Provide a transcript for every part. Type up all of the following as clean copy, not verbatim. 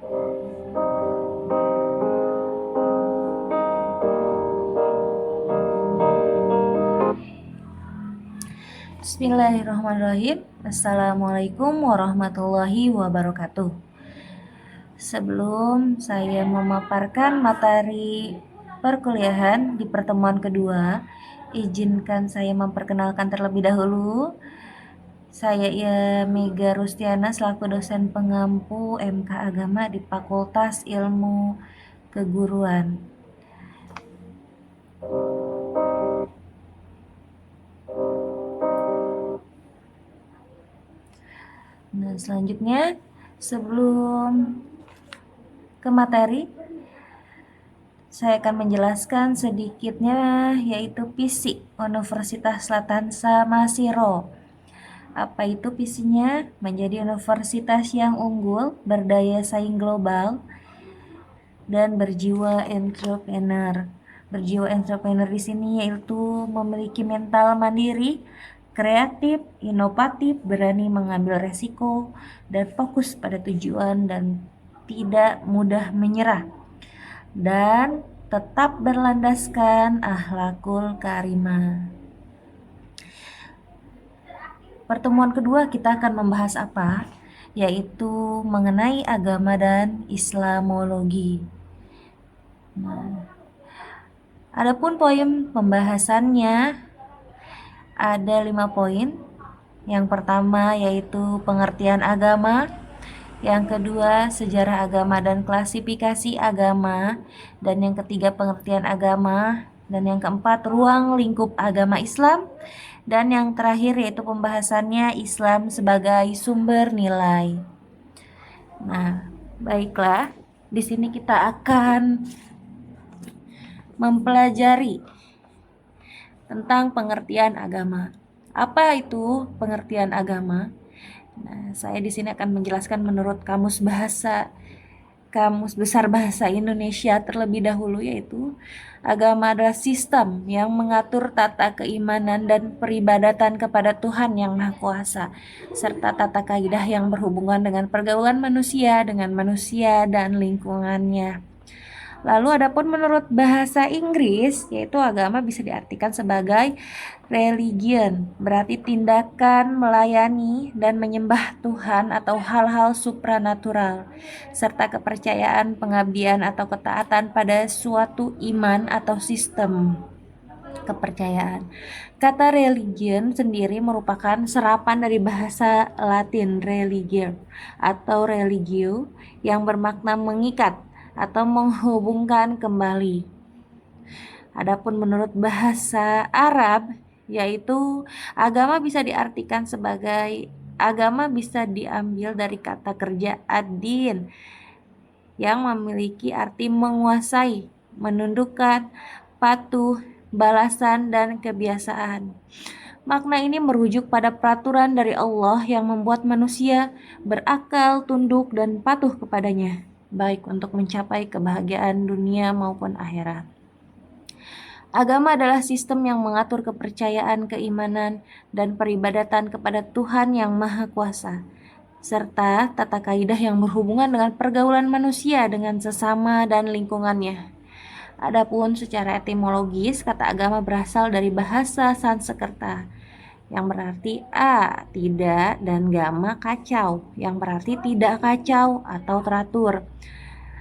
Bismillahirrahmanirrahim. Assalamualaikum warahmatullahi wabarakatuh. Sebelum saya memaparkan materi perkuliahan di pertemuan kedua, izinkan saya memperkenalkan terlebih dahulu. Saya Mega Rustiana selaku dosen pengampu MK Agama di Fakultas Ilmu Keguruan. Nah, selanjutnya sebelum ke materi, saya akan menjelaskan sedikitnya yaitu visi Universitas Latansa Masiro. Apa itu visinya? Menjadi universitas yang unggul, berdaya saing global, dan berjiwa entrepreneur. Berjiwa entrepreneur di sini yaitu memiliki mental mandiri, kreatif, inovatif, berani mengambil resiko, dan fokus pada tujuan dan tidak mudah menyerah. Dan tetap berlandaskan akhlakul karimah. Pertemuan kedua kita akan membahas apa? Yaitu mengenai agama dan Islamologi. Nah, adapun poin pembahasannya ada 5 poin. Yang pertama yaitu pengertian agama, yang kedua sejarah agama dan klasifikasi agama, dan yang ketiga pengertian agama, dan yang keempat ruang lingkup agama Islam, dan yang terakhir yaitu pembahasannya Islam sebagai sumber nilai. Nah, baiklah, di sini kita akan mempelajari tentang pengertian agama. Apa itu pengertian agama? Nah, saya di sini akan menjelaskan menurut Kamus Besar Bahasa Indonesia terlebih dahulu, yaitu agama adalah sistem yang mengatur tata keimanan dan peribadatan kepada Tuhan yang Maha Kuasa, serta tata kaidah yang berhubungan dengan pergaulan manusia dengan manusia dan lingkungannya. Lalu adapun menurut bahasa Inggris, yaitu agama bisa diartikan sebagai religion, berarti tindakan melayani dan menyembah Tuhan atau hal-hal supranatural, serta kepercayaan, pengabdian atau ketaatan pada suatu iman atau sistem kepercayaan. Kata religion sendiri merupakan serapan dari bahasa Latin religio atau religio yang bermakna mengikat atau menghubungkan kembali. Adapun menurut bahasa Arab, yaitu agama bisa diartikan sebagai agama bisa diambil dari kata kerja ad-din yang memiliki arti menguasai, menundukkan, patuh, balasan, dan kebiasaan. Makna ini merujuk pada peraturan dari Allah yang membuat manusia berakal, tunduk, dan patuh kepadanya, baik untuk mencapai kebahagiaan dunia maupun akhirat. Agama adalah sistem yang mengatur kepercayaan, keimanan, dan peribadatan kepada Tuhan yang Maha Kuasa, serta tata kaidah yang berhubungan dengan pergaulan manusia dengan sesama dan lingkungannya. Adapun secara etimologis, kata agama berasal dari bahasa Sanskerta, yang berarti tidak, dan gama kacau, yang berarti tidak kacau atau teratur.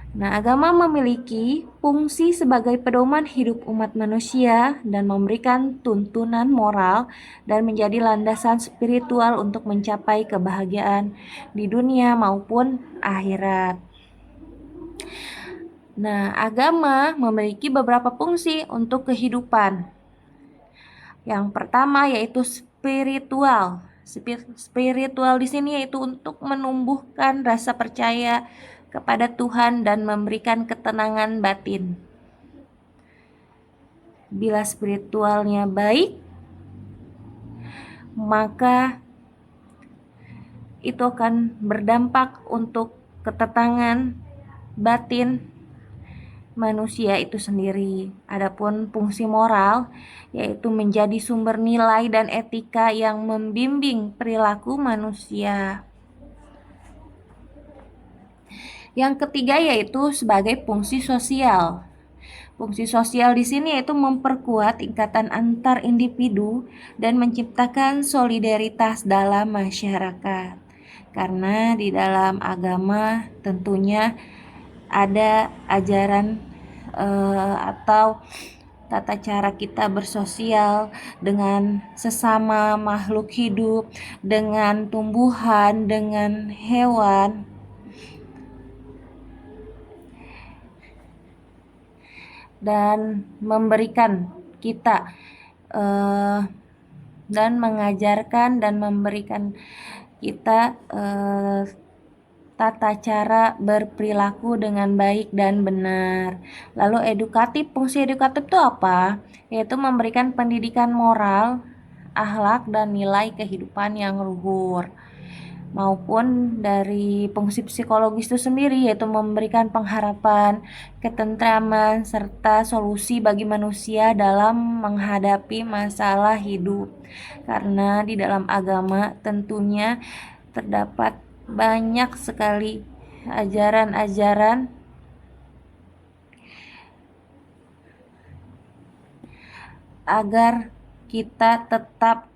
Nah, agama memiliki fungsi sebagai pedoman hidup umat manusia dan memberikan tuntunan moral dan menjadi landasan spiritual untuk mencapai kebahagiaan di dunia maupun akhirat. Nah, agama memiliki beberapa fungsi untuk kehidupan. Yang pertama yaitu spiritual. Spiritual di sini yaitu untuk menumbuhkan rasa percaya kepada Tuhan dan memberikan ketenangan batin. Bila spiritualnya baik, maka itu akan berdampak untuk ketenangan batin manusia itu sendiri. Adapun fungsi moral yaitu menjadi sumber nilai dan etika yang membimbing perilaku manusia. Yang ketiga yaitu sebagai fungsi sosial. Fungsi sosial di sini yaitu memperkuat ikatan antar individu dan menciptakan solidaritas dalam masyarakat. Karena di dalam agama tentunya ada ajaran atau tata cara kita bersosial dengan sesama makhluk hidup, dengan tumbuhan, dengan hewan, dan memberikan kita dan mengajarkan dan memberikan kita tata cara berperilaku dengan baik dan benar. Lalu edukatif, fungsi edukatif itu apa? Yaitu memberikan pendidikan moral, akhlak, dan nilai kehidupan yang luhur. Maupun dari fungsi psikologis itu sendiri, yaitu memberikan pengharapan, ketentraman, serta solusi bagi manusia dalam menghadapi masalah hidup. Karena di dalam agama tentunya terdapat banyak sekali ajaran-ajaran agar kita tetap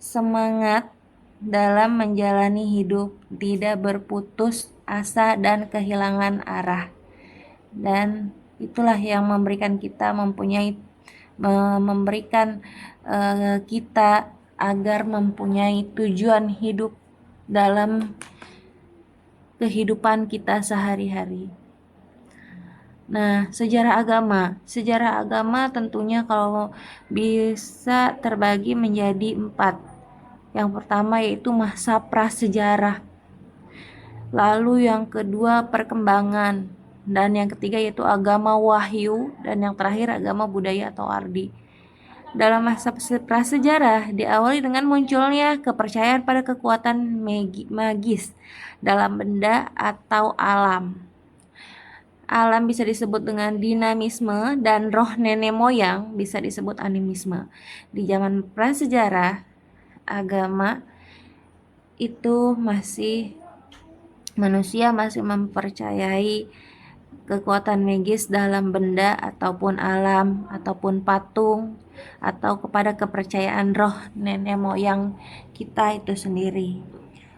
semangat dalam menjalani hidup, tidak berputus asa dan kehilangan arah. Dan itulah yang memberikan kita memberikan kita agar mempunyai tujuan hidup dalam kehidupan kita sehari-hari. Nah, sejarah agama tentunya kalau bisa terbagi menjadi 4. Yang pertama yaitu masa prasejarah, lalu yang kedua perkembangan, dan yang ketiga yaitu agama wahyu, dan yang terakhir agama budaya atau ardi. Dalam masa prasejarah diawali dengan munculnya kepercayaan pada kekuatan magis dalam benda atau alam. Alam bisa disebut dengan dinamisme dan roh nenek moyang bisa disebut animisme. Di zaman prasejarah, agama itu manusia masih mempercayai kekuatan magis dalam benda ataupun alam ataupun patung atau kepada kepercayaan roh nenek moyang kita itu sendiri.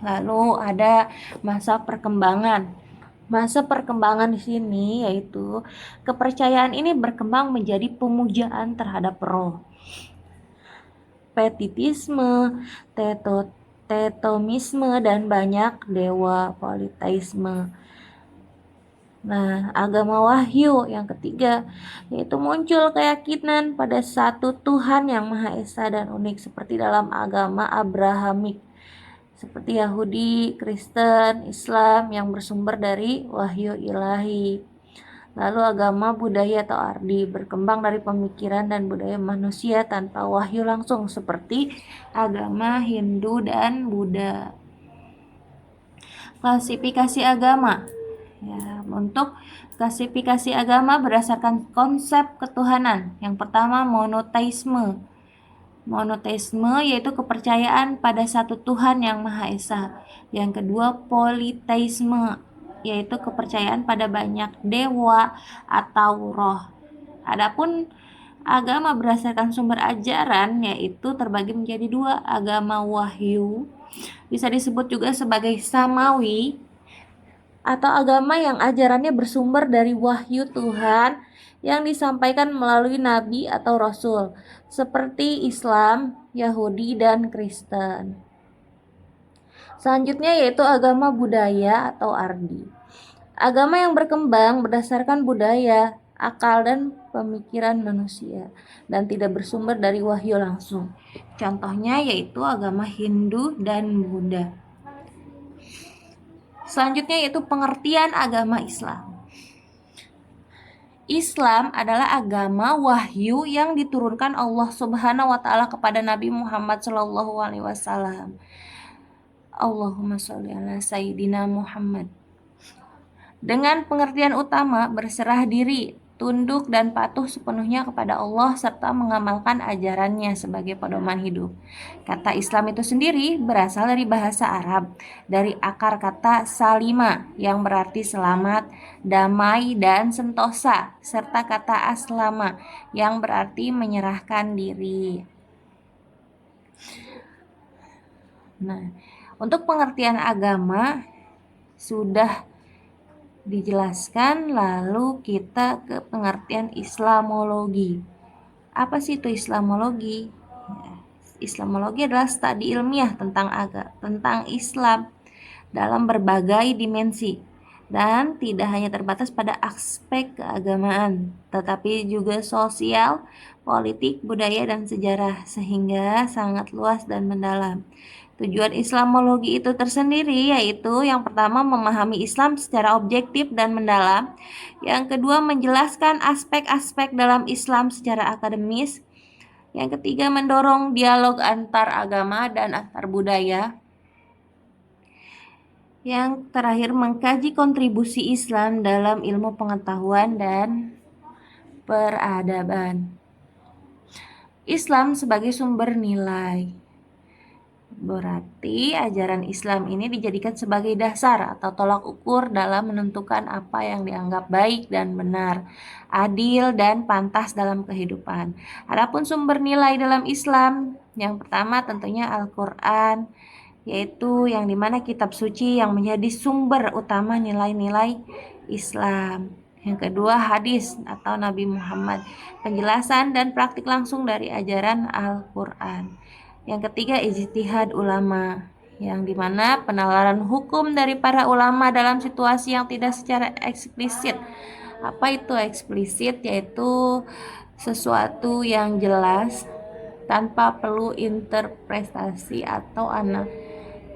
Lalu ada masa perkembangan. Masa perkembangan di sini yaitu kepercayaan ini berkembang menjadi pemujaan terhadap roh, pietisme, tetomisme, dan banyak dewa politeisme. Nah, agama wahyu yang ketiga yaitu muncul keyakinan pada satu Tuhan yang Maha Esa dan unik seperti dalam agama Abrahamik, seperti Yahudi, Kristen, Islam yang bersumber dari wahyu ilahi. Lalu agama budaya atau ardi berkembang dari pemikiran dan budaya manusia tanpa wahyu langsung seperti agama Hindu dan Buddha. Klasifikasi agama. Ya, untuk klasifikasi agama berdasarkan konsep ketuhanan. Yang pertama monoteisme. Monoteisme yaitu kepercayaan pada satu Tuhan yang Maha Esa. Yang kedua politeisme yaitu kepercayaan pada banyak dewa atau roh. Adapun agama berdasarkan sumber ajaran yaitu terbagi menjadi 2, agama wahyu bisa disebut juga sebagai samawi atau agama yang ajarannya bersumber dari wahyu Tuhan yang disampaikan melalui nabi atau rasul seperti Islam, Yahudi, dan Kristen. Selanjutnya yaitu agama budaya atau ardi. Agama yang berkembang berdasarkan budaya, akal, dan pemikiran manusia dan tidak bersumber dari wahyu langsung. Contohnya yaitu agama Hindu dan Buddha. Selanjutnya yaitu pengertian agama Islam. Islam adalah agama wahyu yang diturunkan Allah Subhanahu wa taala kepada Nabi Muhammad SAW. Allahumma sholli ala sayyidina Muhammad. Dengan pengertian utama berserah diri tunduk dan patuh sepenuhnya kepada Allah serta mengamalkan ajarannya sebagai pedoman hidup. Kata Islam itu sendiri berasal dari bahasa Arab, dari akar kata salima yang berarti selamat, damai, dan sentosa, serta kata aslama yang berarti menyerahkan diri. Nah, untuk pengertian agama sudah dijelaskan, lalu kita ke pengertian Islamologi. Apa sih itu Islamologi? Islamologi adalah studi ilmiah tentang Islam dalam berbagai dimensi dan tidak hanya terbatas pada aspek keagamaan, tetapi juga sosial, politik, budaya, dan sejarah, sehingga sangat luas dan mendalam. Tujuan Islamologi itu tersendiri yaitu yang pertama memahami Islam secara objektif dan mendalam, yang kedua menjelaskan aspek-aspek dalam Islam secara akademis, yang ketiga mendorong dialog antar agama dan antar budaya, yang terakhir mengkaji kontribusi Islam dalam ilmu pengetahuan dan peradaban. Islam sebagai sumber nilai. Berarti ajaran Islam ini dijadikan sebagai dasar atau tolak ukur dalam menentukan apa yang dianggap baik dan benar, adil dan pantas dalam kehidupan. Adapun sumber nilai dalam Islam, yang pertama tentunya Al-Quran, yaitu yang dimana kitab suci yang menjadi sumber utama nilai-nilai Islam. Yang kedua hadis atau Nabi Muhammad, penjelasan dan praktik langsung dari ajaran Al-Quran. Yang ketiga ijtihad ulama, yang dimana penalaran hukum dari para ulama dalam situasi yang tidak secara eksplisit. Apa itu eksplisit? Yaitu sesuatu yang jelas tanpa perlu interpretasi atau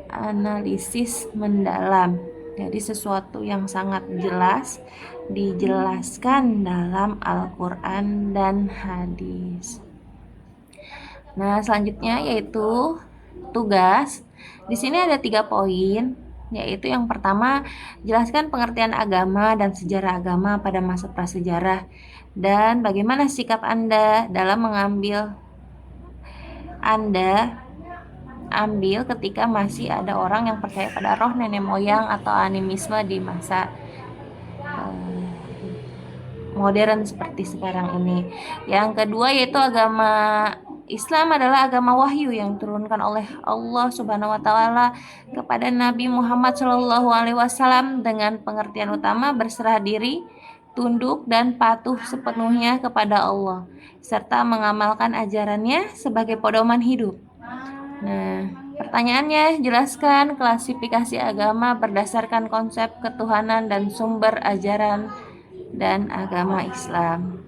analisis mendalam. Jadi sesuatu yang sangat jelas dijelaskan dalam Al-Quran dan hadis. Nah, selanjutnya yaitu tugas. Di sini ada 3 poin, yaitu yang pertama, jelaskan pengertian agama dan sejarah agama pada masa prasejarah dan bagaimana sikap Anda dalam ambil ketika masih ada orang yang percaya pada roh nenek moyang atau animisme di masa modern seperti sekarang ini. Yang kedua yaitu agama Islam adalah agama wahyu yang diturunkan oleh Allah Subhanahu wa taala kepada Nabi Muhammad SAW dengan pengertian utama berserah diri, tunduk dan patuh sepenuhnya kepada Allah serta mengamalkan ajarannya sebagai pedoman hidup. Nah, pertanyaannya, jelaskan klasifikasi agama berdasarkan konsep ketuhanan dan sumber ajaran dan agama Islam.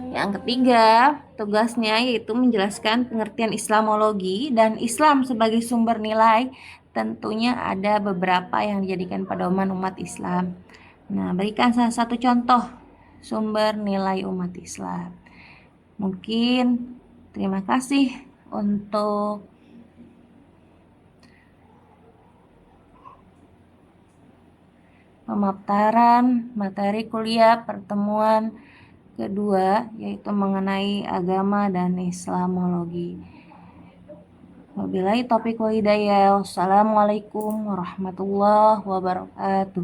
Yang ketiga, tugasnya yaitu menjelaskan pengertian Islamologi dan Islam sebagai sumber nilai. Tentunya ada beberapa yang dijadikan pedoman umat Islam. Nah, berikan salah satu contoh sumber nilai umat Islam. Mungkin terima kasih untuk pemaparan materi kuliah pertemuan kedua, yaitu mengenai agama dan Islamologi. Wabillahi taufiq wal hidayah. Wassalamualaikum warahmatullahi wabarakatuh.